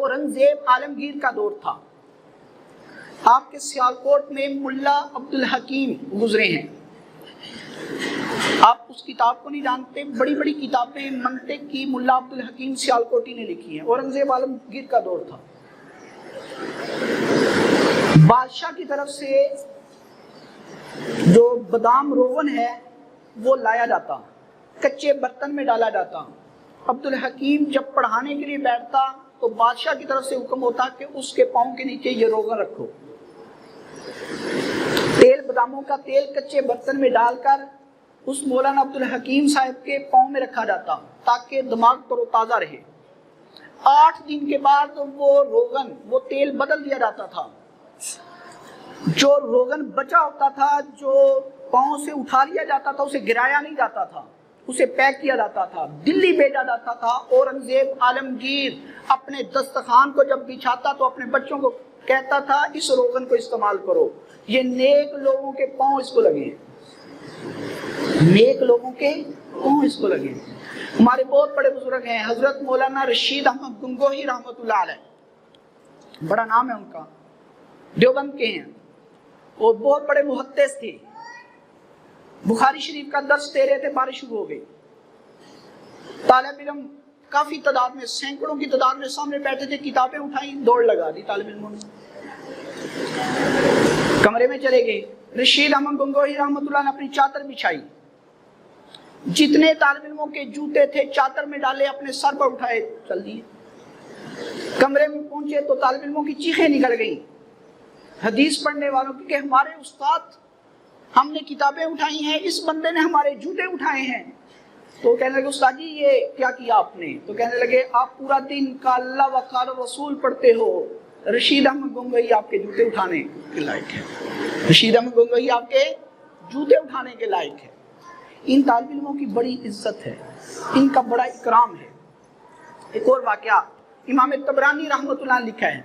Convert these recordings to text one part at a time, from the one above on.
اورنگزیب عالمگیر کا دور تھا. آپ کے سیالکوٹ میں ملا عبدالحکیم گزرے ہیں. آپ اس کتاب کو نہیں جانتے, بڑی بڑی کتابیں منطق کی ملا عبدالحکیم سیالکوٹی نے لکھی ہیں. اورنگزیب عالمگیر کا دور تھا. بادشاہ کی طرف سے جو بادام روغن ہے وہ لایا جاتا, کچے برتن میں ڈالا جاتا. عبدالحکیم جب پڑھانے کے لیے بیٹھتا تو بادشاہ کی طرف سے حکم ہوتا کہ اس کے پاؤں کے نیچے یہ روغن رکھو. تیل, باداموں کا تیل کچے برتن میں ڈال کر اس مولانا عبدالحکیم صاحب کے پاؤں میں رکھا جاتا تاکہ دماغ تر و تازہ رہے. 8 دن کے بعد وہ روغن, وہ تیل بدل دیا جاتا تھا. جو روغن بچا ہوتا تھا, جو پاؤں سے اٹھا لیا جاتا تھا, اسے گرایا نہیں جاتا تھا, اسے پیک کیا جاتا تھا, دلی بھیجا جاتا تھا. اورنگزیب عالمگیر اپنے دسترخوان کو جب بچھاتا تو اپنے بچوں کو کہتا تھا اس روغن کو استعمال کرو, یہ نیک لوگوں کے پاؤں اس کو لگے, نیک لوگوں کے پاؤں اس کو لگے. ہمارے بہت بڑے بزرگ ہیں, حضرت مولانا رشید احمد گنگوہی رحمۃ اللہ علیہ, بڑا نام ہے ان کا, دیوبند کے ہیں. وہ بہت بڑے محدث تھے. بخاری شریف کا درس دے رہے تھے, بارش شروع ہو گئی. طالب علم کافی تعداد میں, سینکڑوں کی تعداد میں سامنے بیٹھے تھے, کتابیں اٹھائیں, دوڑ لگا دی طالب علموں نے, کمرے میں چلے گئے. رشید احمد گنگوہی رحمۃ اللہ نے اپنی چادر بچھائی, جتنے طالب علموں کے جوتے تھے چادر میں ڈالے, اپنے سر پر اٹھائے, چل دیے. کمرے میں پہنچے تو طالب علموں کی چیخیں نکل گئیں, حدیث پڑھنے والوں کی, کہ ہمارے استاد, ہم نے کتابیں اٹھائی ہیں, اس بندے نے ہمارے جوتے اٹھائے ہیں. تو کہنے لگے استاد جی یہ کیا کیا آپ نے؟ تو کہنے لگے آپ پورا دن کا اللہ و قال رسول پڑھتے ہو, رشید احمد گنگوہی آپ کے جوتے اٹھانے کے لائق ہے, رشید احمد گنگوہی آپ کے جوتے اٹھانے کے لائق ہے. ان طالب علموں کی بڑی عزت ہے, ان کا بڑا اکرام ہے. ایک اور واقعہ امام طبرانی رحمۃ اللہ نے لکھا ہے.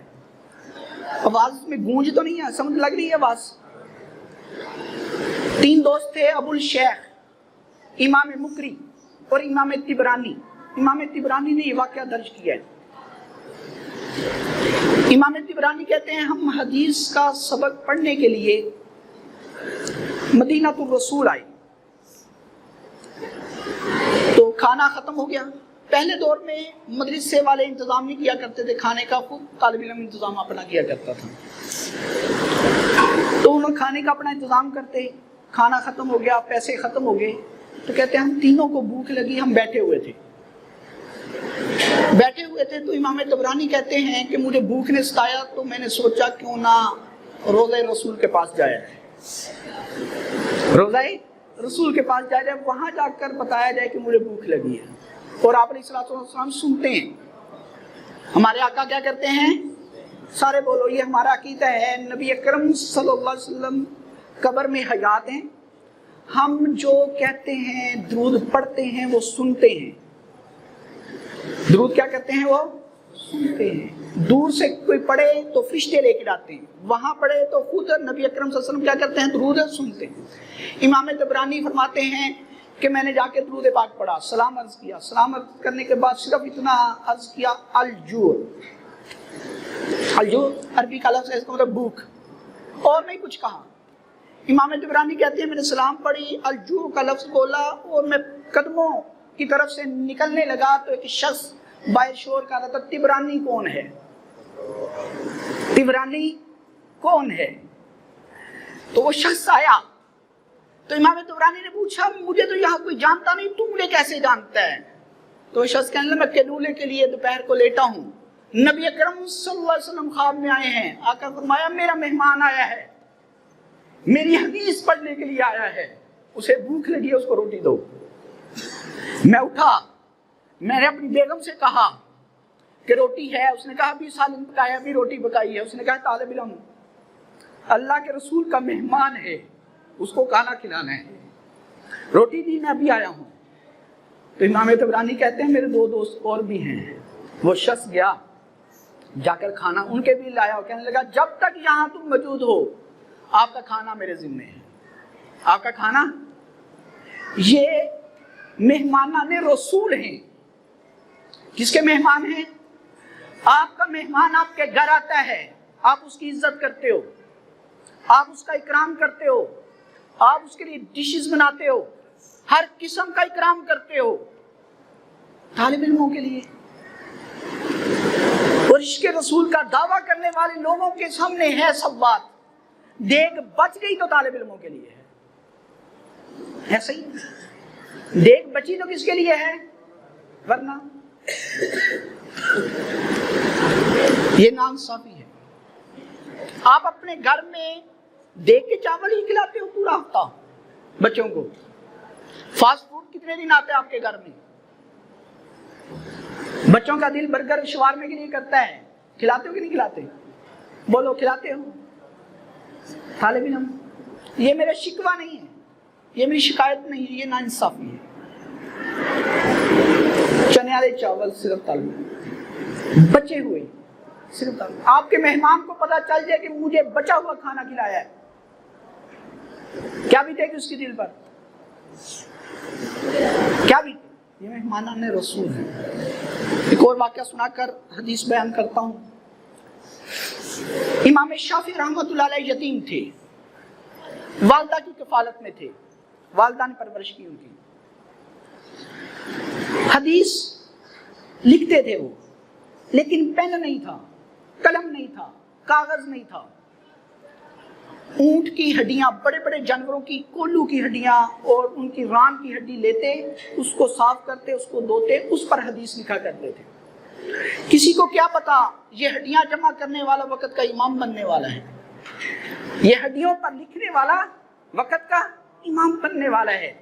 آواز میں گونج تو نہیں ہے, سمجھ لگ رہی ہے آواز؟ 3 دوست تھے, ابو الشیخ, امام مکری اور امام طبرانی. امام طبرانی نے یہ واقعہ درج کیا ہے. امام طبرانی کہتے ہیں ہم حدیث کا سبق پڑھنے کے لیے مدینہ الرسول آئے تو کھانا ختم ہو گیا. پہلے دور میں مدرسے والے انتظام نہیں کیا کرتے تھے کھانے کا, خود طالب علم انتظام اپنا کیا کرتا تھا. تو انہوں کھانے کا اپنا انتظام کرتے, کھانا ختم ہو گیا, پیسے ختم ہو گئے, تو کہتے ہیں ہم تینوں کو بھوک لگی, ہم بیٹھے ہوئے تھے. تو امام طبرانی کہتے ہیں کہ مجھے بھوک نے ستایا تو میں نے سوچا کیوں نہ روضہ رسول کے پاس جایا جائے, روضہ رسول کے پاس جایا جائے, وہاں جا کر بتایا جائے کہ مجھے بھوک لگی ہے. اور آپ علیہ الصلوۃ والسلام سنتے ہیں. ہمارے آقا کیا کرتے ہیں؟ سارے بولو, یہ ہمارا عقیدہ ہے, نبی اکرم صلی اللہ علیہ وسلم قبر میں حیات ہیں, ہم جو کہتے ہیں درود پڑھتے ہیں وہ سنتے ہیں. درود کیا کرتے ہیں؟ وہ سنتے ہیں. دور سے کوئی پڑھے تو فرشتے لے کے جاتے ہیں, وہاں پڑھے تو خود نبی اکرم صلی اللہ علیہ وسلم کیا کرتے ہیں؟ درود سنتے ہیں. امام طبرانی فرماتے ہیں کہ میں نے جا کے درود پاک پڑھا, سلام عرض کیا, سلام عرض کرنے کے بعد صرف اتنا عرض کیا الجوع, الجوع عربی کا لفظ ہے, اس کا مطلب بھوک, اور نہیں کچھ کہا. امام طبرانی کہتے ہیں میں نے سلام پڑھی, الجوع کا لفظ بولا, اور میں قدموں کی طرف سے نکلنے لگا تو ایک شخص باہر شور کر رہا تھا, طبرانی کون ہے, طبرانی کون ہے؟ تو وہ شخص آیا تو امام طبرانی نے پوچھا مجھے تو یہاں کوئی جانتا نہیں, تو مجھے کیسے جانتا ہے؟ تو شخص کہنے لگا میں قیلولے کے لیے دوپہر کو لیٹا ہوں, نبی اکرم صلی اللہ علیہ وسلم خواب میں آئے ہیں, آقا فرمایا میرا مہمان آیا ہے, میری حدیث پڑھنے کے لیے آیا ہے, اسے بھوک لگی ہے, اس کو روٹی دو. میں اٹھا, میں نے اپنی بیگم سے کہا کہ روٹی ہے, اس نے کہا ابھی سالن پکایا, ابھی روٹی پکائی ہے. اس نے کہا طالب علم اللہ کے رسول کا مہمان ہے, اس کو کھانا کھلانا ہے, روٹی دی, میں ابھی آیا ہوں. تو امام طبرانی کہتے ہیں میرے 2 دوست اور بھی ہیں. وہ شخص گیا, جا کر کھانا ان کے بھی لایا, اور کہنے لگا جب تک یہاں تم موجود ہو آپ کا کھانا میرے ذمہ ہے, آپ کا کھانا. یہ مہمانان رسول ہیں. کس کے مہمان ہیں؟ آپ کا مہمان آپ کے گھر آتا ہے، آپ اس کی عزت کرتے ہو، آپ اس کا اکرام کرتے ہو، آپ اس کے لیے ڈشز بناتے ہو، ہر قسم کا اکرام کرتے ہو طالب علموں کے لیے. اور عشق رسول کا دعویٰ کرنے والے لوگوں کے سامنے ہے سب بات. دیگ بچ گئی تو طالب علموں کے لیے ہے، ایسا ہی دیگ بچی تو کس کے لیے ہے؟ ورنہ یہ ناانصافی ہے. آپ اپنے گھر میں دیگ کے چاول ہی کھلاتے ہو پورا ہفتہ بچوں کو. فاسٹ فوڈ کتنے دن آتے ہیں آپ کے گھر میں؟ بچوں کا دل برگر شوارمے کے لیے کرتا ہے، کھلاتے ہو کہ نہیں کھلاتے؟ بولو کھلاتے ہو؟ طالب علم، یہ میرا شکوہ نہیں ہے، یہ میری شکایت نہیں ہے، یہ ناانصافی ہے. چنے والے چاول صرف طالب علم، بچے ہوئے صرف طالب علم. آپ کے مہمان کو پتا چل جائے کہ مجھے بچا ہوا کھانا کھلایا ہے، کیا بیتے گی اس کے دل پر؟ کیا بیتے؟ یہ مہمانان رسول ہے. ایک اور واقعہ سنا کر حدیث بیان کرتا ہوں. امام شافعی رحمۃ اللہ علیہ یتیم تھے، والدہ کی کفالت میں تھے، والدہ نے پرورش کی ان کی. حدیث لکھتے تھے وہ، لیکن پین نہیں تھا، قلم نہیں تھا، کاغذ نہیں تھا. اونٹ کی ہڈیاں، بڑے بڑے جانوروں کی کولو کی ہڈیاں اور ان کی ران کی ہڈی لیتے، اس کو صاف کرتے، اس کو دھوتے، اس پر حدیث لکھا کرتے تھے. کسی کو کیا پتا یہ ہڈیاں جمع کرنے والا وقت کا امام بننے والا ہے، یہ ہڈیوں پر لکھنے والا وقت کا امام بننے والا ہے.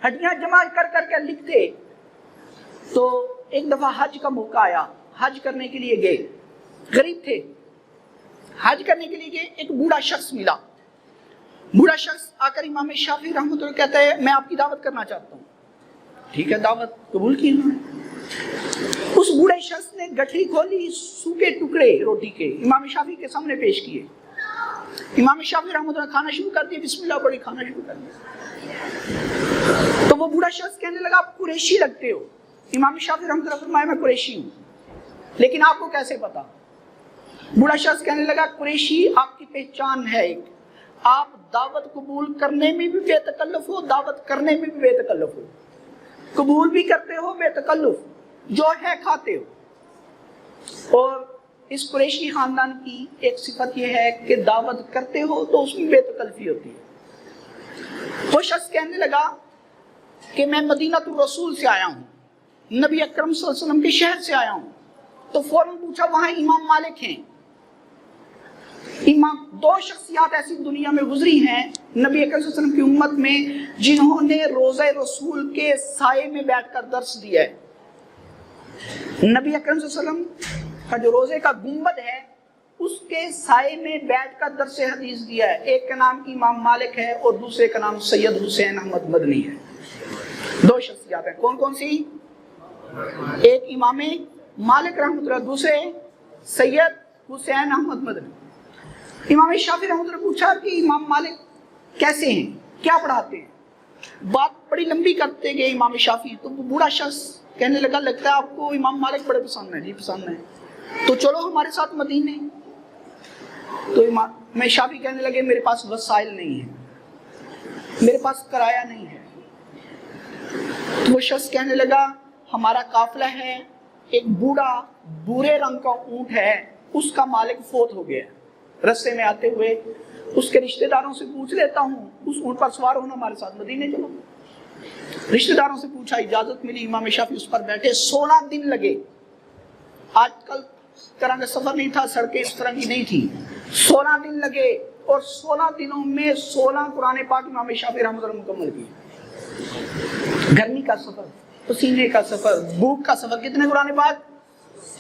ہڈیاں جمع کر کر کے لکھتے. تو ایک دفعہ حج کا موقع آیا، حج کرنے کے لیے گئے، غریب تھے، حج کرنے کے لیے گئے. ایک بوڑھا شخص ملا. بوڑھا شخص آ کر امام شافعی رحمۃ اللہ کہتا ہے میں آپ کی دعوت کرنا چاہتا ہوں. ٹھیک ہے، دعوت قبول کی انہوں نے. اس بوڑھے شخص نے گٹھری کھولی، سوکھے ٹکڑے روٹی کے امام شافعی کے سامنے پیش کیے. امام شافعی رحمۃ اللہ کھانا شروع کر دیا، بسم اللہ پڑھی کھانا شروع کر دیا. تو وہ بوڑھا شخص کہنے لگا آپ قریشی لگتے ہو. امام شافعی رحمۃ اللہ فرمایا میں قریشی ہوں، لیکن آپ کو کیسے پتا؟ بوڑھا شخص کہنے لگا قریشی آپ کی پہچان ہے ایک، آپ دعوت قبول کرنے میں بھی بے تکلف ہو، دعوت کرنے میں بھی بے تکلف ہو، قبول بھی کرتے ہو بے تکلف، جو ہے کھاتے ہو. اور اس قریشی خاندان کی ایک صفت یہ ہے کہ دعوت کرتے ہو تو اس میں بے تکلفی ہوتی ہے. وہ شخص کہنے لگا کہ میں مدینہ الرسول سے آیا ہوں، نبی اکرم صلی اللہ علیہ وسلم کے شہر سے آیا ہوں. تو فوراً پوچھا وہاں امام مالک ہیں. امام دو شخصیات ایسی دنیا میں گزری ہیں نبی اکرم صلی اللہ علیہ وسلم کی امت میں جنہوں نے روضہ رسول کے سائے میں بیٹھ کر درس دیا ہے. نبی اکرم صلی اللہ علیہ وسلم کا جو روزے کا گنبد ہے اس کے سائے میں بیٹھ کر درس حدیث دیا ہے. ایک کا نام امام مالک ہے اور دوسرے کا نام سید حسین احمد مدنی ہے. دو شخصیات ہیں. کون کون سی؟ ایک امام مالک رحمۃ اللہ، دوسرے سید حسین احمد مدنی. امام شافعی رحمۃ اللہ پوچھا کہ امام مالک کیسے ہیں، کیا پڑھاتے ہیں؟ بات بڑی لمبی کرتے گئے امام شافعی. تو وہ بوڑھا شخص کہنے لگا لگتا ہے آپ کو امام مالک بڑے پسند ہیں. جی پسند ہیں. تو چلو ہمارے ساتھ مدینے. تو امام شافعی کہنے لگے میرے پاس وسائل نہیں ہے، میرے پاس کرایہ نہیں ہے. تو وہ شخص کہنے لگا ہمارا قافلہ ہے، ایک بوڑھا بورے رنگ کا اونٹ ہے، اس کا مالک فوت ہو گیا. رستے میں آتے ہوئے اس کے رشتہ داروں سے پوچھ لیتا ہوں اس اونٹ پر سوار ہونا ہمارے ساتھ مدینے چلو. رشتہ داروں سے پوچھا، اجازت ملی. امام شافعی اس پر بیٹھے. 16 دن لگے. آج کل طرح کا سفر نہیں تھا، سڑکیں اس طرح کی نہیں تھی. 16 دن لگے اور 16 دنوں میں 16 قرآن پاک امام شافعی رحمۃ اللہ مکمل کیے. گرمی کا سفر، پسینے کا سفر، بھوک کا سفر. کتنے قرآن پاک؟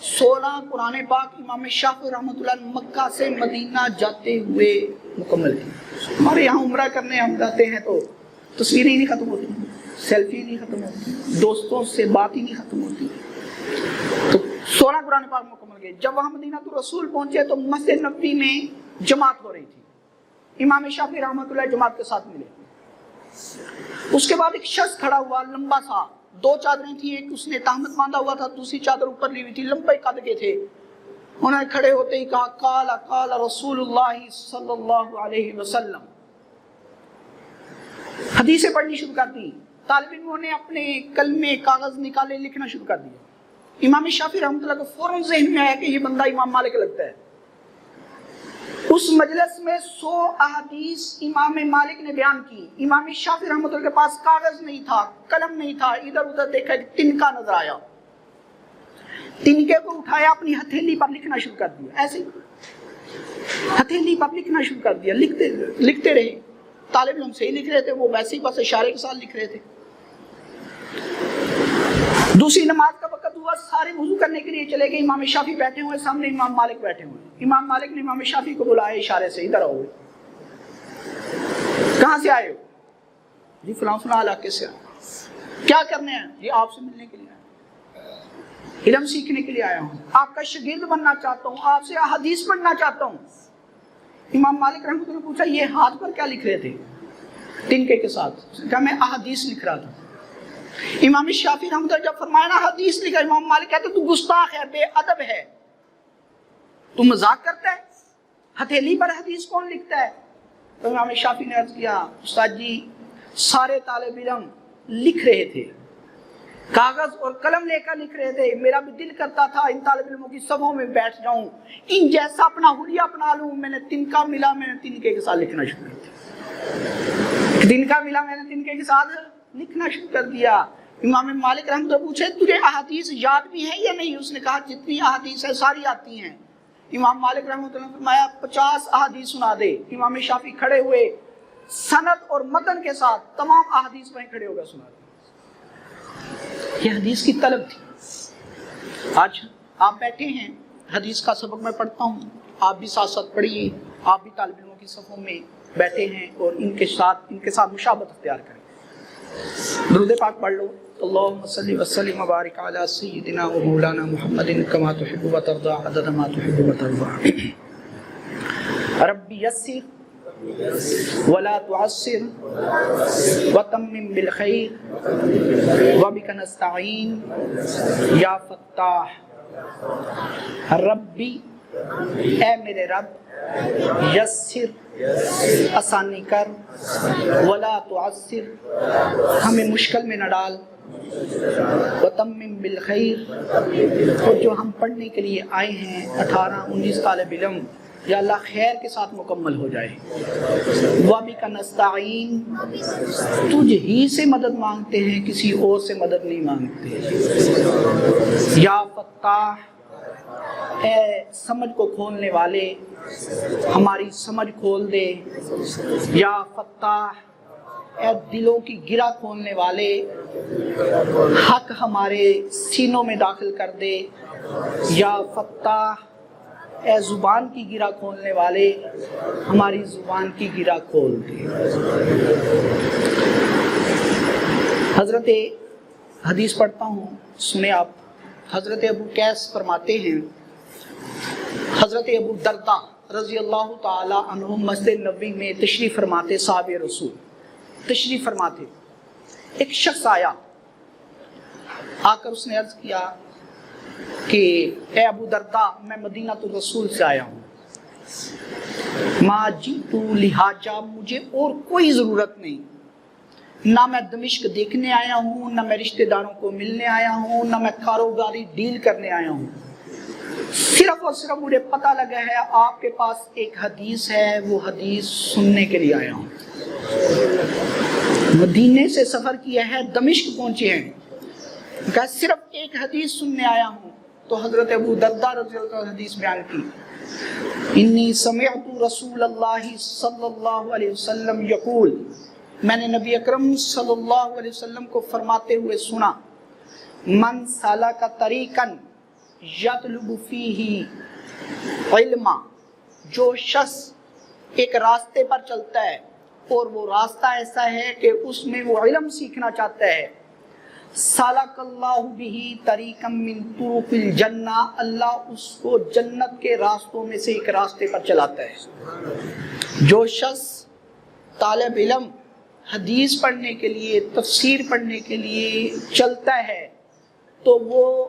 16 قرآن پاک امام شافعی رحمۃ اللہ مکہ سے مدینہ جاتے ہوئے مکمل کیے. ہمارے یہاں عمرہ کرنے ہم جاتے ہیں تو تصویریں ہی نہیں ختم ہوتی، سیلفی نہیں ختم ہوتی، دوستوں سے بات ہی نہیں ختم ہوتی. تو 16 قرآن پاک مکمل کیے. جب وہاں مدینہ الرسول پہنچے تو مسجد نبوی میں جماعت ہو رہی تھی. امام شافعی رحمۃ اللہ جماعت کے ساتھ ملے. اس کے بعد ایک شخص کھڑا ہوا، لمبا سا، 2 چادریں تھی، ایک اس نے تہمت باندھا ہوا تھا، دوسری چادر اوپر لی ہوئی تھی، لمبے قد کے تھے. انہوں نے کھڑے ہوتے ہی کہا قال قال رسول اللہ صلی اللہ علیہ وسلم. حدیثیں پڑھنی شروع کر دی. طالب علموں نے اپنے کلمے کاغذ نکالے لکھنا شروع کر دیا. امام شافعی رحمۃ اللہ کو فوراً ذہن میں آیا کہ یہ بندہ امام مالک لگتا ہے. اس مجلس میں 100 احادیث امام مالک نے بیان کی. امام شافعی رحمۃ اللہ کے پاس کاغذ نہیں تھا، قلم نہیں تھا. ادھر ادھر دیکھا کہ تنکا نظر آیا. تنکے کو اٹھایا، اپنی ہتھیلی پر لکھنا شروع کر دیا. ایسے ہتھیلی پر لکھنا شروع کر دیا. لکھتے رہے. طالب علم صحیح لکھ رہے تھے، وہ ویسے ہی بس اشارے کے ساتھ لکھ رہے تھے. دوسری نماز کا وقت ہوا، سارے وضو کرنے کے لیے چلے گئے. امام شافعی بیٹھے ہوئے، سامنے امام مالک بیٹھے ہوئے. امام مالک نے امام شافعی کو بلایا اشارے سے، ادھر آؤ. کہاں سے آئے ہو؟ جی فلاں فلاں علاقے سے آئے. کیا کرنے ہیں؟ جی آپ سے ملنے کے لیے آیا، علم سیکھنے کے لیے آیا ہوں، آپ کا شاگرد بننا چاہتا ہوں، آپ سے احادیث پڑھنا چاہتا ہوں. امام مالک رحمۃ اللہ نے پوچھا یہ ہاتھ پر کیا لکھ رہے تھے؟ تنکے کے ساتھ. کہا میں احادیث لکھ رہا تھا. امام شافعی رحمۃ اللہ جب فرمایا نا حدیث لکھا، امام مالک کہتے تو گستاخ ہے، بے ادب ہے، تو مذاق کرتا ہے، ہتھیلی پر حدیث کون لکھتا ہے؟ تو امام شافعی نے عرض کیا استاد جی سارے طالب علم لکھ رہے تھے، کاغذ اور قلم لے کر لکھ رہے تھے. میرا بھی دل کرتا تھا ان طالب علموں کی صفوں میں بیٹھ جاؤں، ان جیسا اپنا حلیہ اپنا لوں. میں نے تنکا ملا، میں نے تنکے کے ساتھ لکھنا شروع کر دیا. تنکا ملا، میں نے تنکے کے ساتھ لکھنا شروع کر دیا. امام مالک رحمۃ اللہ پوچھے تجھے احادیث یاد بھی ہیں یا نہیں؟ اس نے کہا جتنی احادیث ہے ساری آتی ہیں. امام مالک رحمۃ اللہ نے فرمایا 50 احادیث سنا دے. امام شافعی کھڑے ہوئے، سند اور متن کے ساتھ تمام احادیث وہیں کھڑے ہو گئے سنا دے. یہ حدیث کی طلب تھی. آج آپ بیٹھے ہیں، حدیث کا سبق میں پڑھتا ہوں، آپ بھی ساتھ ساتھ پڑھیے. آپ بھی طالب علموں کی صفوں میں بیٹھے ہیں اور ان کے ساتھ مشابہت اختیار کریں. درود پاک پڑھ لو. اللہم صلی وسلم وبارک علی سیدنا و مولانا محمد کما تحب و ترضی عدد ما تحب و ترضی. رب یسر ولا تعسر وتمم بالخیر وبک نستعین یا فتاح. ربی اے میرے رب، یسر آسانی کر، ولا تعسر ہمیں مشکل میں نہ ڈال، وتمم بالخیر اور جو ہم پڑھنے کے لیے آئے ہیں 18-19 طالب علم، یا اللہ خیر کے ساتھ مکمل ہو جائے. وَبِكَ نَسْتَعِينُ تجھ ہی سے مدد مانگتے ہیں، کسی اور سے مدد نہیں مانگتے. یا فتاح اے سمجھ کو کھولنے والے، ہماری سمجھ کھول دے. یا فتاح اے دلوں کی گرہ کھولنے والے، حق ہمارے سینوں میں داخل کر دے. یا فتاح اے زبان کی گرہ کھولنے والے، ہماری زبان کی گرہ کھول دے. حضرت حدیث پڑھتا ہوں، سنیں آپ. حضرت ابو قیس فرماتے ہیں، حضرت ابو درداء رضی اللہ تعالی عنہ مسجد نبوی میں تشریف فرماتے، صحاب رسول تشریف فرماتے. ایک شخص آیا، آ کر اس نے عرض کیا کہ اے ابو درداء میں مدینہ الرسول سے آیا ہوں، ما جئت لحاجہ مجھے اور کوئی ضرورت نہیں، نہ میں دمشق دیکھنے آیا ہوں، نہ میں رشتہ داروں کو ملنے آیا ہوں، نہ میں کاروباری ڈیل کرنے آیا ہوں. صرف اور صرف مجھے پتہ لگا ہے آپ کے پاس ایک حدیث ہے، وہ حدیث سننے کے لیے آیا ہوں. مدینے سے سفر کیا ہے، دمشق پہنچے ہیں، کہا صرف ایک حدیث سننے آیا ہوں. تو حضرت ابو درداء رضی اللہ عنہ حدیث بیان کی، انی سمعت رسول اللہ صلی اللہ علیہ وسلم یقول، میں نے نبی اکرم صلی اللہ علیہ وسلم کو فرماتے ہوئے سنا، من سلک طریقا یطلب فیہ علما، جو شخص ایک راستے پر چلتا ہے اور وہ راستہ ایسا ہے کہ اس میں وہ علم سیکھنا چاہتا ہے، سالک اللہ بہ طریقا من طرق الجنہ، اللہ اس کو جنت کے راستوں میں سے ایک راستے پر چلاتا ہے. جو شخص طالب علم حدیث پڑھنے کے لیے، تفسیر پڑھنے کے لیے چلتا ہے تو وہ